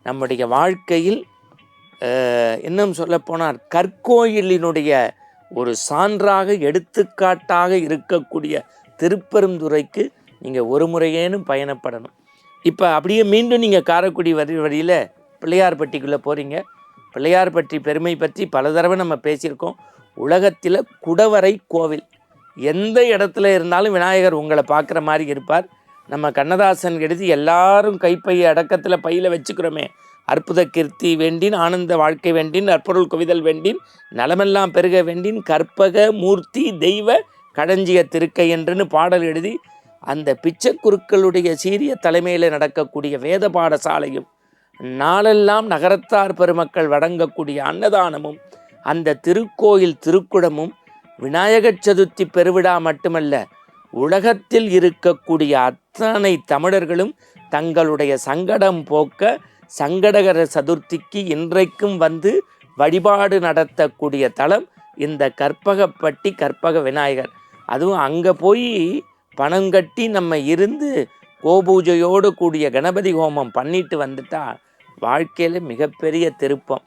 நம்முடைய வாழ்க்கையில் இன்னும் சொல்லப்போனால் கற்கோயிலினுடைய ஒரு சான்றாக எடுத்துக்காட்டாக இருக்கக்கூடிய திருப்பெருந்துறைக்கு நீங்கள் ஒரு முறையேனும் பயணப்படணும். இப்போ அப்படியே மீண்டும் நீங்கள் காரைக்குடி வழியில் பிள்ளையார்பட்டிக்குள்ளே போகிறீங்க. பிள்ளையார்பட்டி பெருமை பற்றி பல தடவை நம்ம பேசியிருக்கோம். உலகத்தில் குடவரை கோவில், எந்த இடத்துல இருந்தாலும் விநாயகர் உங்களை பார்க்குற மாதிரி இருப்பார். நம்ம கண்ணதாசன் எழுதி எல்லாரும் கைப்பையை அடக்கத்தில் பையில் வச்சுக்கிறோமே, அற்புத கீர்த்தி வேண்டின், ஆனந்த வாழ்க்கை வேண்டின், அற்பொருள் குவிதல் வேண்டின், நலமெல்லாம் பெருக வேண்டின், கற்பக மூர்த்தி தெய்வ கடஞ்சிய திருக்கை என்றுன்னு பாடல் எழுதி அந்த பிச்சைக்குருக்களுடைய சீரிய தலைமையில் நடக்கக்கூடிய வேத பாடசாலையும், நாளெல்லாம் நகரத்தார் பெருமக்கள் வழங்கக்கூடிய அன்னதானமும், அந்த திருக்கோயில் திருக்குடமும் விநாயகர் சதுர்த்தி பெருவிழா மட்டுமல்ல, உலகத்தில் இருக்கக்கூடிய அத்தனை தமிழர்களும் தங்களுடைய சங்கடம் போக்க சங்கடகர சதுர்த்திக்கு இன்றைக்கும் வந்து வழிபாடு நடத்தக்கூடிய தலம் இந்த கற்பகப்பட்டி கற்பக விநாயகர். அதுவும் அங்கே போய் பணம் கட்டி நம்ம இருந்து கோபூஜையோடு கூடிய கணபதி ஹோமம் பண்ணிட்டு வந்துட்டா வாழ்க்கையில் மிகப்பெரிய திருப்பம்.